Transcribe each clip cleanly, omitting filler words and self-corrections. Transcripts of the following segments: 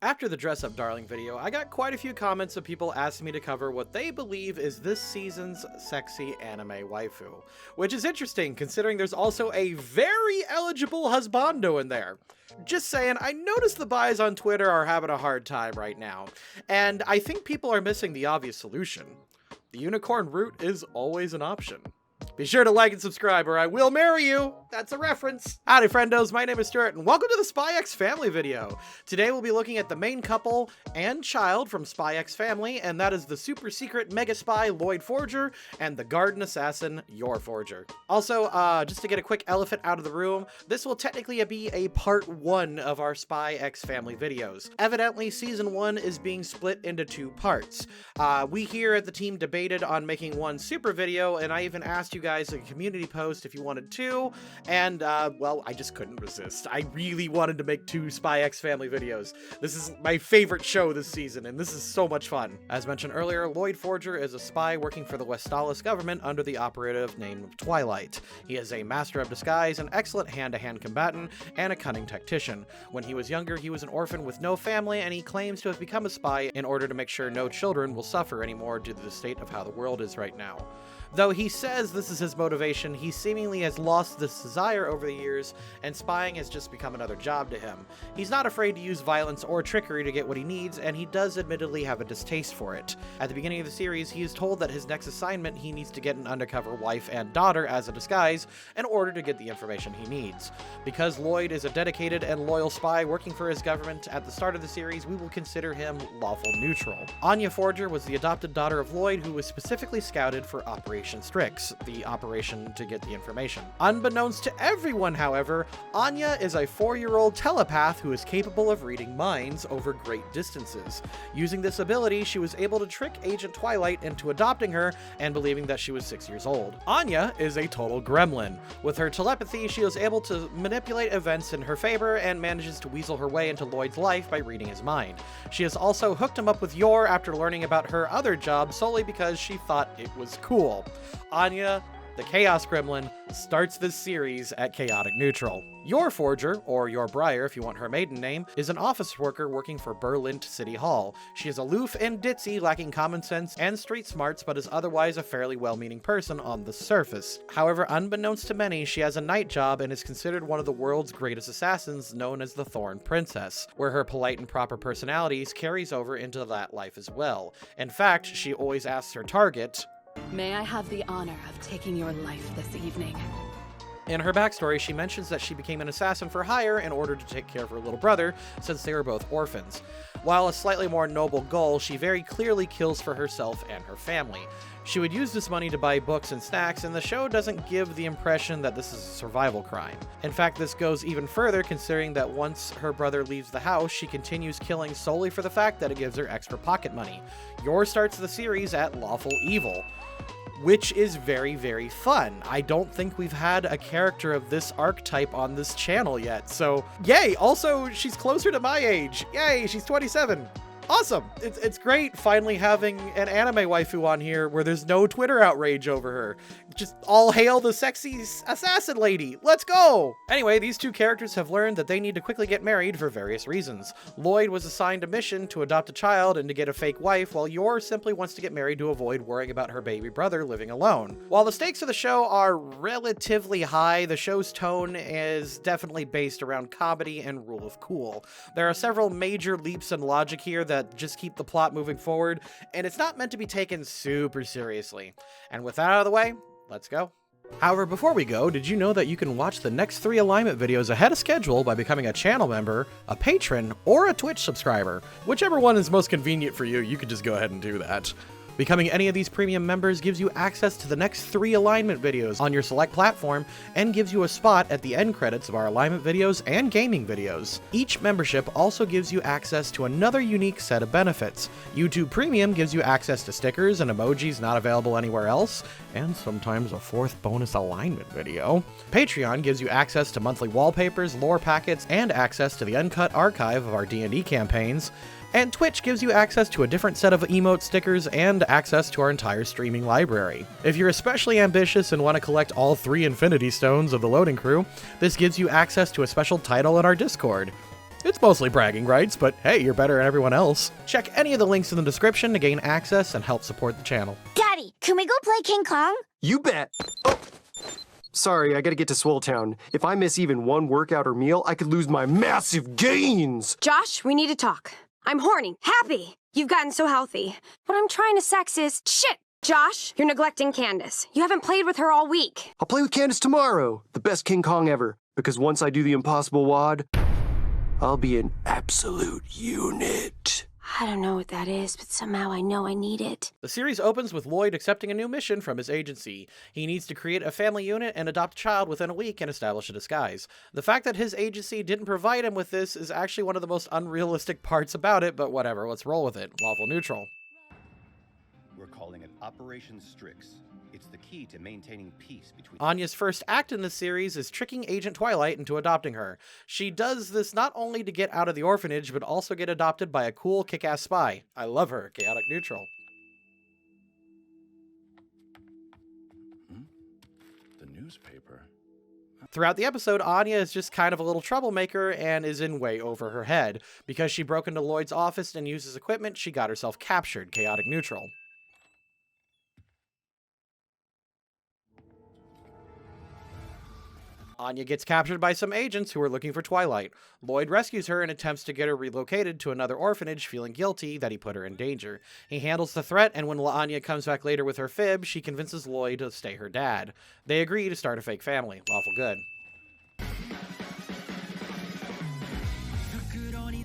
After the Dress Up Darling video, I got quite a few comments of people asking me to cover what they believe is this season's sexy anime waifu, which is interesting considering there's also a very eligible husbando in there. Just saying, I noticed the buys on Twitter are having a hard time right now, and I think people are missing the obvious solution. The unicorn route is always an option. Be sure to like and subscribe or I will marry you! That's a reference! Howdy friendos, my name is Stuart and welcome to the SpyxFamily video! Today we'll be looking at the main couple and child from SpyxFamily, and that is the super secret mega spy Loid Forger and the garden assassin Yor Forger. Also, just to get a quick elephant out of the room, this will technically be a part 1 of our SpyxFamily videos. Evidently, season 1 is being split into 2 parts. We here at the team debated on making one super video, and I even asked you guys in a community post if you wanted to, and well, I just couldn't resist. I really wanted to make 2 SpyxFamily videos. This is my favorite show this season, and this is so much fun. As mentioned earlier, Loid Forger is a spy working for the Westalis government under the operative name of Twilight. He is a master of disguise, an excellent hand-to-hand combatant, and a cunning tactician. When he was younger, he was an orphan with no family, and he claims to have become a spy in order to make sure no children will suffer anymore due to the state of how the world is right now. Though he says this is his motivation, he seemingly has lost this desire over the years, and spying has just become another job to him. He's not afraid to use violence or trickery to get what he needs, and he does admittedly have a distaste for it. At the beginning of the series, he is told that his next assignment he needs to get an undercover wife and daughter as a disguise in order to get the information he needs. Because Loid is a dedicated and loyal spy working for his government at the start of the series, we will consider him lawful neutral. Anya Forger was the adopted daughter of Loid who was specifically scouted for Operation Strix, the operation to get the information. Unbeknownst to everyone, however, Anya is a 4-year-old telepath who is capable of reading minds over great distances. Using this ability, she was able to trick Agent Twilight into adopting her and believing that she was 6 years old. Anya is a total gremlin. With her telepathy, she is able to manipulate events in her favor and manages to weasel her way into Loid's life by reading his mind. She has also hooked him up with Yor after learning about her other job solely because she thought it was cool. Anya, the Chaos Gremlin, starts this series at Chaotic Neutral. Yor Forger, or Yor Briar if you want her maiden name, is an office worker working for Berlin City Hall. She is aloof and ditzy, lacking common sense and street smarts, but is otherwise a fairly well-meaning person on the surface. However, unbeknownst to many, she has a night job and is considered one of the world's greatest assassins, known as the Thorn Princess, where her polite and proper personality carries over into that life as well. In fact, she always asks her target, "May I have the honor of taking your life this evening?" In her backstory, she mentions that she became an assassin for hire in order to take care of her little brother, since they were both orphans. While a slightly more noble goal, she very clearly kills for herself and her family. She would use this money to buy books and snacks, and the show doesn't give the impression that this is a survival crime. In fact, this goes even further considering that once her brother leaves the house, she continues killing solely for the fact that it gives her extra pocket money. Yor starts the series at lawful evil, which is very, very fun. I don't think we've had a character of this archetype on this channel yet, so yay! Also, she's closer to my age. Yay, she's 27. Awesome! It's great finally having an anime waifu on here where there's no Twitter outrage over her. Just all hail the sexy assassin lady. Let's go! Anyway, these 2 characters have learned that they need to quickly get married for various reasons. Loid was assigned a mission to adopt a child and to get a fake wife, while Yor simply wants to get married to avoid worrying about her baby brother living alone. While the stakes of the show are relatively high, the show's tone is definitely based around comedy and rule of cool. There are several major leaps in logic here that just keep the plot moving forward, and it's not meant to be taken super seriously. And with that out of the way, let's go. However, before we go, did you know that you can watch the next 3 alignment videos ahead of schedule by becoming a channel member, a patron, or a Twitch subscriber? Whichever one is most convenient for you, you can just go ahead and do that. Becoming any of these premium members gives you access to the next 3 alignment videos on your select platform and gives you a spot at the end credits of our alignment videos and gaming videos. Each membership also gives you access to another unique set of benefits. YouTube Premium gives you access to stickers and emojis not available anywhere else, and sometimes a 4th bonus alignment video. Patreon gives you access to monthly wallpapers, lore packets, and access to the uncut archive of our D&D campaigns. And Twitch gives you access to a different set of emote stickers and access to our entire streaming library. If you're especially ambitious and want to collect all 3 Infinity Stones of the Loading Crew, this gives you access to a special title in our Discord. It's mostly bragging rights, but hey, you're better than everyone else. Check any of the links in the description to gain access and help support the channel. Daddy, can we go play King Kong? You bet. Oh. Sorry, I gotta get to Swole Town. If I miss even one workout or meal, I could lose my massive gains. Josh, we need to talk. I'm horny, happy. You've gotten so healthy. What I'm trying to sex is shit. Josh, you're neglecting Candace. You haven't played with her all week. I'll play with Candace tomorrow. The best King Kong ever. Because once I do the impossible wad, I'll be an absolute unit. I don't know what that is, but somehow I know I need it. The series opens with Loid accepting a new mission from his agency. He needs to create a family unit and adopt a child within a week and establish a disguise. The fact that his agency didn't provide him with this is actually one of the most unrealistic parts about it, but whatever, let's roll with it. Lawful neutral. We're calling it Operation Strix. It's the key to maintaining peace between... Anya's first act in this series is tricking Agent Twilight into adopting her. She does this not only to get out of the orphanage, but also get adopted by a cool, kick-ass spy. I love her, chaotic neutral. The newspaper. Throughout the episode, Anya is just kind of a little troublemaker and is in way over her head. Because she broke into Loid's office and used his equipment, she got herself captured, chaotic neutral. Anya gets captured by some agents who are looking for Twilight. Loid rescues her and attempts to get her relocated to another orphanage, feeling guilty that he put her in danger. He handles the threat, and when Anya comes back later with her fib, she convinces Loid to stay her dad. They agree to start a fake family. Lawful good.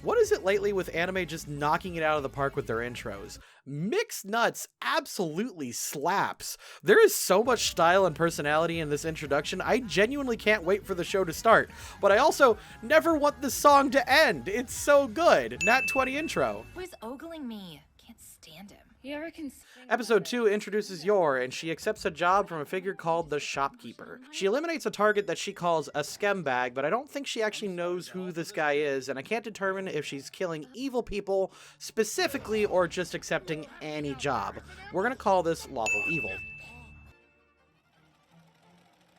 What is it lately with anime just knocking it out of the park with their intros? Mixed Nuts absolutely slaps. There is so much style and personality in this introduction, I genuinely can't wait for the show to start. But I also never want this song to end. It's so good. Nat 20 intro. Who's ogling me? Can't stand him. You ever consider Episode 2 introduces Yor, and she accepts a job from a figure called the Shopkeeper. She eliminates a target that she calls a skembag, but I don't think she actually knows who this guy is, and I can't determine if she's killing evil people specifically or just accepting any job. We're gonna call this lawful evil.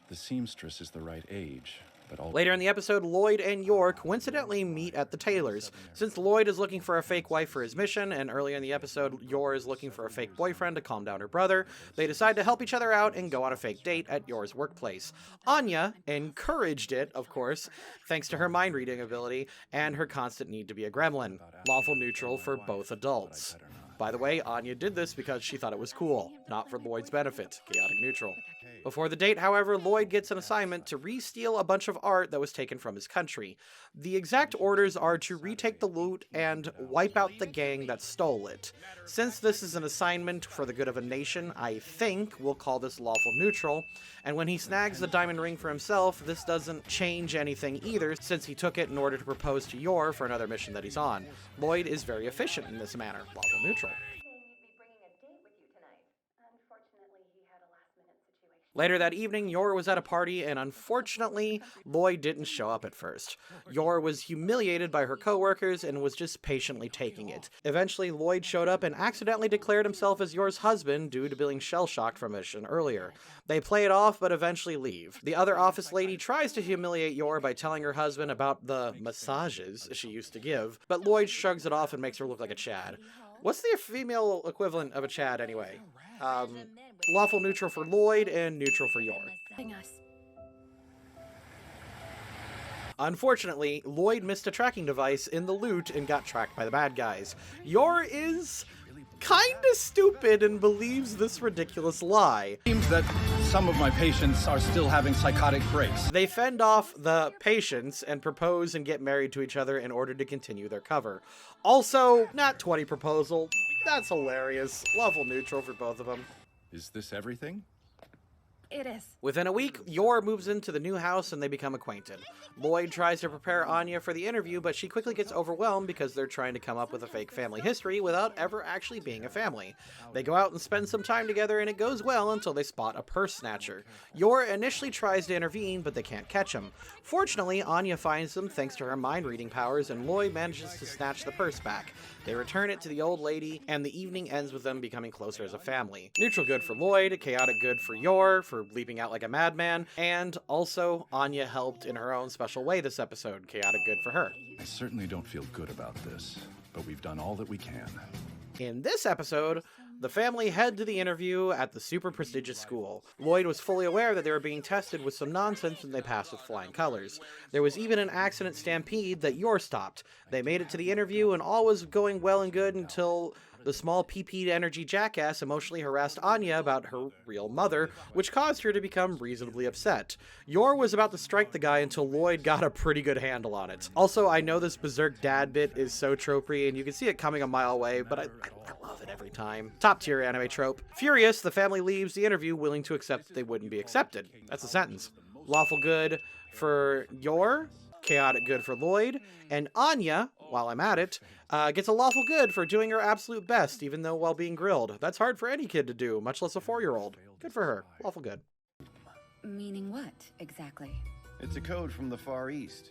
The seamstress is the right age, but all... Later in the episode, Loid and Yor coincidentally meet at the tailor's. Since Loid is looking for a fake wife for his mission, and earlier in the episode, Yor is looking for a fake boyfriend to calm down her brother, they decide to help each other out and go on a fake date at Yor's workplace. Anya encouraged it, of course, thanks to her mind-reading ability and her constant need to be a gremlin. Lawful neutral for both adults. By the way, Anya did this because she thought it was cool, not for Loid's benefit. Chaotic neutral. Before the date, however, Loid gets an assignment to re-steal a bunch of art that was taken from his country. The exact orders are to retake the loot and wipe out the gang that stole it. Since this is an assignment for the good of a nation, I think we'll call this lawful neutral. And when he snags the diamond ring for himself, this doesn't change anything either, since he took it in order to propose to Yor for another mission that he's on. Loid is very efficient in this manner. Lawful neutral. Later that evening, Yor was at a party, and unfortunately, Loid didn't show up at first. Yor was humiliated by her coworkers and was just patiently taking it. Eventually, Loid showed up and accidentally declared himself as Yor's husband due to being shell-shocked from a mission earlier. They play it off, but eventually leave. The other office lady tries to humiliate Yor by telling her husband about the massages she used to give, but Loid shrugs it off and makes her look like a Chad. What's the female equivalent of a Chad, anyway? Lawful neutral for Loid and neutral for Yor. Unfortunately, Loid missed a tracking device in the loot and got tracked by the bad guys. Yor is kinda stupid and believes this ridiculous lie. Seems that some of my patients are still having psychotic breaks. They fend off the patients and propose and get married to each other in order to continue their cover. Also, Nat 20 proposal. That's hilarious. Lawful neutral for both of them. Is this everything? It is. Within a week, Yor moves into the new house and they become acquainted. Loid tries to prepare Anya for the interview, but she quickly gets overwhelmed because they're trying to come up with a fake family history without ever actually being a family. They go out and spend some time together and it goes well until they spot a purse snatcher. Yor initially tries to intervene, but they can't catch him. Fortunately, Anya finds them thanks to her mind-reading powers, and Loid manages to snatch the purse back. They return it to the old lady, and the evening ends with them becoming closer as a family. Neutral good for Loid, chaotic good for Yor, for for leaping out like a madman, and also Anya helped in her own special way this episode. Chaotic good for her. I certainly don't feel good about this, but we've done all that we can. In this episode, the family head to the interview at the super prestigious school. Loid was fully aware that they were being tested with some nonsense and they passed with flying colors. There was even an accident stampede that Yor stopped. They made it to the interview and all was going well and good until the small PP energy jackass emotionally harassed Anya about her real mother, which caused her to become reasonably upset. Yor was about to strike the guy until Loid got a pretty good handle on it. Also, I know this berserk dad bit is so tropey and you can see it coming a mile away, but I love it every time. Top tier anime trope. Furious, the family leaves the interview willing to accept that they wouldn't be accepted. That's a sentence. Lawful good for Yor, chaotic good for Loid, and Anya, while I'm at it, gets a lawful good for doing her absolute best, even though while being grilled. That's hard for any kid to do, much less a 4-year-old. Good for her. Lawful good. Meaning what, exactly? It's a code from the Far East.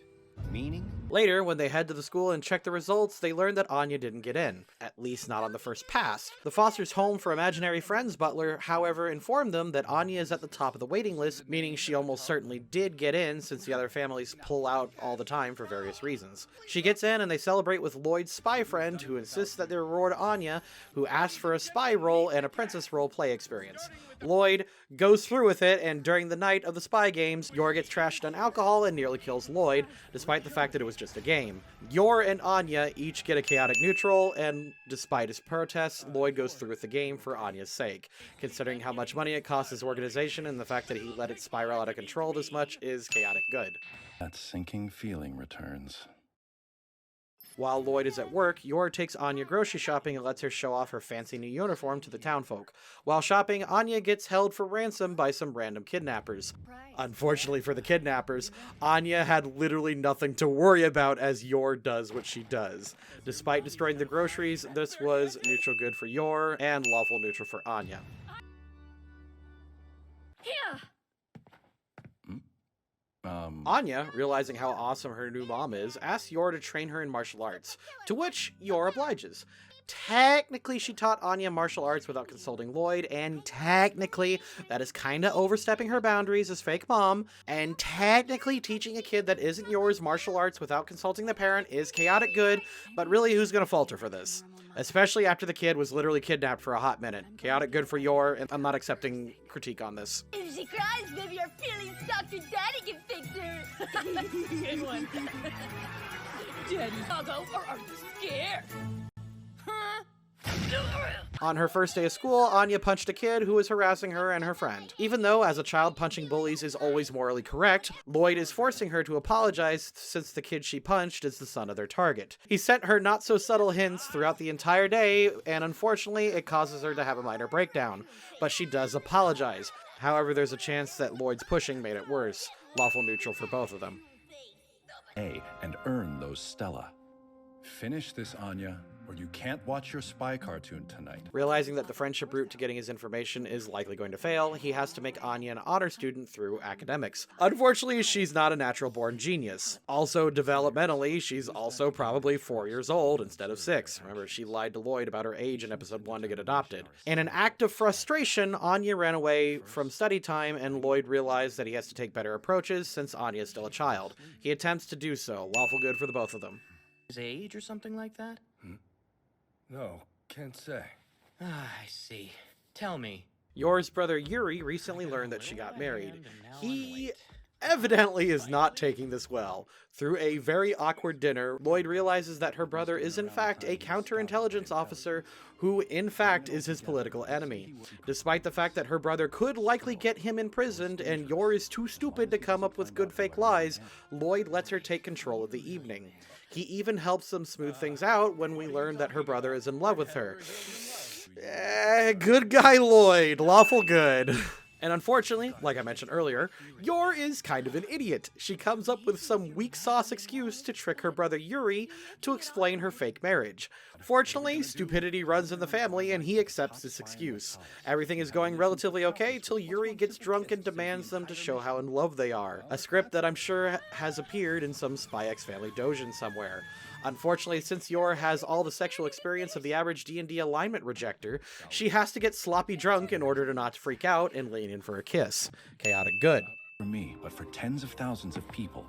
Meaning? Later, when they head to the school and check the results, they learn that Anya didn't get in. At least not on the first pass. The Foster's Home for Imaginary Friends butler, however, informed them that Anya is at the top of the waiting list, meaning she almost certainly did get in since the other families pull out all the time for various reasons. She gets in and they celebrate with Loid's spy friend, who insists that they reward Anya, who asks for a spy role and a princess role play experience. Loid goes through with it, and during the night of the spy games, Yor gets trashed on alcohol and nearly kills Loid, despite the fact that it was just a game. Yor and Anya each get a chaotic neutral, and despite his protests, Loid goes through with the game for Anya's sake. Considering how much money it costs his organization and the fact that he let it spiral out of control this much is chaotic good. That sinking feeling returns. While Loid is at work, Yor takes Anya grocery shopping and lets her show off her fancy new uniform to the townfolk. While shopping, Anya gets held for ransom by some random kidnappers. Unfortunately for the kidnappers, Anya had literally nothing to worry about as Yor does what she does. Despite destroying the groceries, this was neutral good for Yor and lawful neutral for Anya. Here! Anya, realizing how awesome her new mom is, asks Yor to train her in martial arts, to which Yor obliges. Technically, she taught Anya martial arts without consulting Loid, and technically, that is kinda overstepping her boundaries as fake mom, and technically, teaching a kid that isn't yours martial arts without consulting the parent is chaotic good, but really, who's gonna fault her for this? Especially after the kid was literally kidnapped for a hot minute. Chaotic good for Yor, and I'm not accepting critique on this. If she cries, maybe her feelings Dr. Daddy can fix her. Good one. Daddy, Doggo, or are you scared? Huh? On her first day of school, Anya punched a kid who was harassing her and her friend. Even though, as a child, punching bullies is always morally correct, Loid is forcing her to apologize since the kid she punched is the son of their target. He sent her not-so-subtle hints throughout the entire day, and unfortunately, it causes her to have a minor breakdown. But she does apologize. However, there's a chance that Loid's pushing made it worse. Lawful neutral for both of them. And earn those Stella. Finish this, Anya, or you can't watch your spy cartoon tonight. Realizing that the friendship route to getting his information is likely going to fail, he has to make Anya an honor student through academics. Unfortunately, she's not a natural-born genius. Also, developmentally, she's also probably 4 years old instead of 6. Remember, she lied to Loid about her age in episode 1 to get adopted. In an act of frustration, Anya ran away from study time, and Loid realized that he has to take better approaches since Anya is still a child. He attempts to do so. Lawful good for the both of them. His age or something like that? No, can't say. Ah, I see. Tell me. Yor's brother Yuri recently learned that she got married. He evidently is not taking this well. Through a very awkward dinner, Loid realizes that her brother is in fact a counterintelligence officer who in fact is his political enemy. Despite the fact that her brother could likely get him imprisoned and Yor is too stupid to come up with good fake lies, Loid lets her take control of the evening. He even helps them smooth things out when we learn that her brother is in love with her. Good guy Loid, lawful good. And unfortunately, like I mentioned earlier, Yor is kind of an idiot. She comes up with some weak sauce excuse to trick her brother Yuri to explain her fake marriage. Fortunately, stupidity runs in the family and he accepts this excuse. Everything is going relatively okay till Yuri gets drunk and demands them to show how in love they are. A script that I'm sure has appeared in some SpyxFamily doujin somewhere. Unfortunately, since Yor has all the sexual experience of the average D&D alignment rejecter, she has to get sloppy drunk in order to not freak out and lean in for a kiss. Chaotic good. For me, but for tens of thousands of people.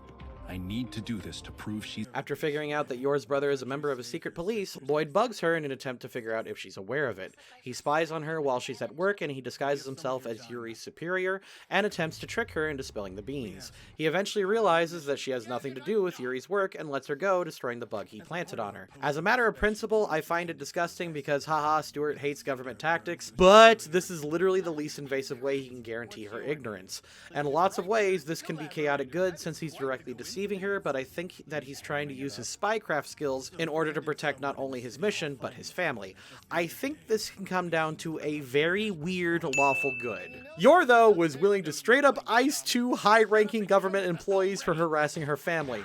I need to do this to prove she's... After figuring out that Yor's brother is a member of a secret police, Loid bugs her in an attempt to figure out if she's aware of it. He spies on her while she's at work, and he disguises himself as Yuri's superior and attempts to trick her into spilling the beans. He eventually realizes that she has nothing to do with Yuri's work and lets her go, destroying the bug he planted on her. As a matter of principle, I find it disgusting because haha, Stuart hates government tactics, but this is literally the least invasive way he can guarantee her ignorance. And in lots of ways, this can be chaotic good since he's directly deceiving her, but I think that he's trying to use his spycraft skills in order to protect not only his mission, but his family. I think this can come down to a very weird lawful good. Yor, though, was willing to straight up ice 2 high-ranking government employees for harassing her family.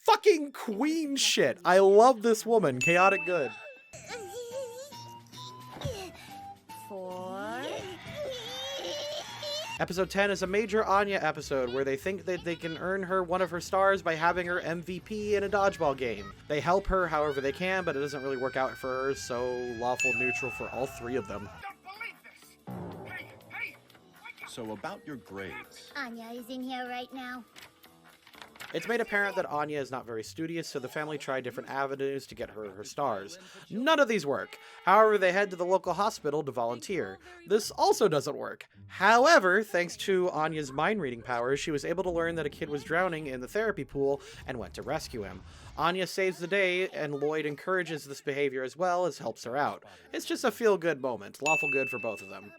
Fucking queen shit. I love this woman. Chaotic good. 4. Episode 10 is a major Anya episode where they think that they can earn her one of her stars by having her MVP in a dodgeball game. They help her however they can, but it doesn't really work out for her, so lawful neutral for all 3 of them. So about your grades. Anya is in here right now. It's made apparent that Anya is not very studious, so the family tried different avenues to get her stars. None of these work. However, they head to the local hospital to volunteer. This also doesn't work. However, thanks to Anya's mind-reading powers, she was able to learn that a kid was drowning in the therapy pool and went to rescue him. Anya saves the day, and Loid encourages this behavior as well as helps her out. It's just a feel-good moment. Lawful good for both of them.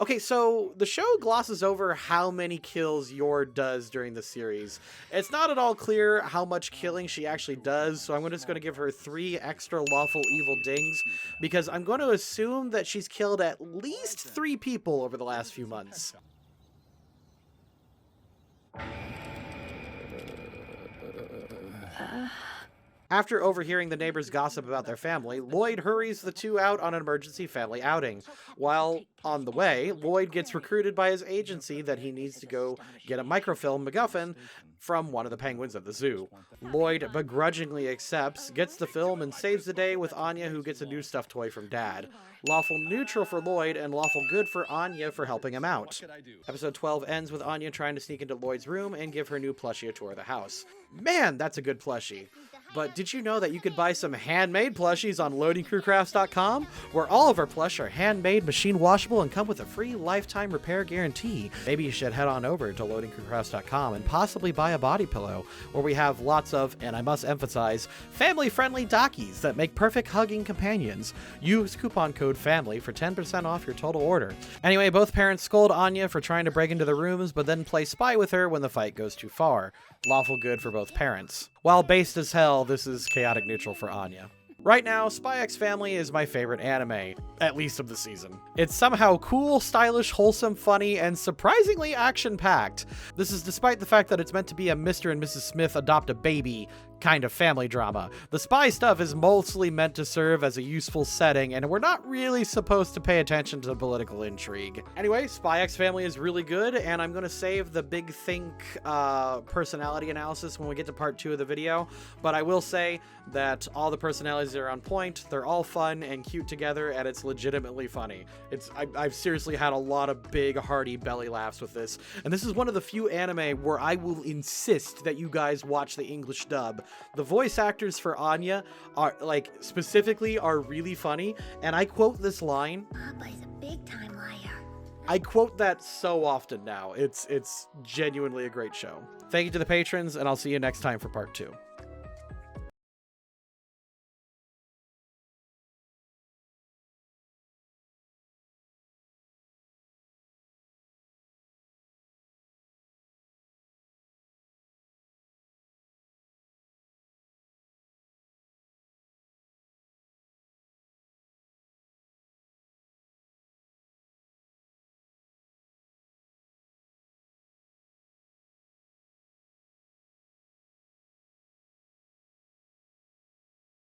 Okay, so the show glosses over how many kills Yor does during the series. It's not at all clear how much killing she actually does, so I'm just going to give her 3 extra lawful evil dings, because I'm going to assume that she's killed at least 3 people over the last few months. After overhearing the neighbors gossip about their family, Loid hurries the 2 out on an emergency family outing. While on the way, Loid gets recruited by his agency that he needs to go get a microfilm MacGuffin from one of the penguins at the zoo. Loid begrudgingly accepts, gets the film, and saves the day with Anya, who gets a new stuffed toy from Dad. Lawful neutral for Loid, and lawful good for Anya for helping him out. Episode 12 ends with Anya trying to sneak into Loid's room and give her new plushie a tour of the house. Man, that's a good plushie. But did you know that you could buy some handmade plushies on LoadingCrewCrafts.com, where all of our plush are handmade, machine washable, and come with a free lifetime repair guarantee? Maybe you should head on over to LoadingCrewCrafts.com and possibly buy a body pillow, where we have lots of, and I must emphasize, family-friendly dockies that make perfect hugging companions. Use coupon code FAMILY for 10% off your total order. Anyway, both parents scold Anya for trying to break into the rooms, but then play spy with her when the fight goes too far. Lawful good for both parents. While based as hell, this is chaotic neutral for Anya. Right now, SpyxFamily is my favorite anime, at least of the season. It's somehow cool, stylish, wholesome, funny, and surprisingly action-packed. This is despite the fact that it's meant to be a Mr. and Mrs. Smith adopt a baby kind of family drama. The spy stuff is mostly meant to serve as a useful setting, and we're not really supposed to pay attention to political intrigue. Anyway, SpyxFamily is really good, and I'm going to save the big think personality analysis when we get to part 2 of the video, but I will say that all the personalities are on point, they're all fun and cute together, and it's legitimately funny. I've seriously had a lot of big, hearty belly laughs with this, and this is one of the few anime where I will insist that you guys watch the English dub. The voice actors for Anya are, specifically are really funny, and I quote this line. Papa is a big-time liar. I quote that so often now. It's genuinely a great show. Thank you to the patrons, and I'll see you next time for part 2.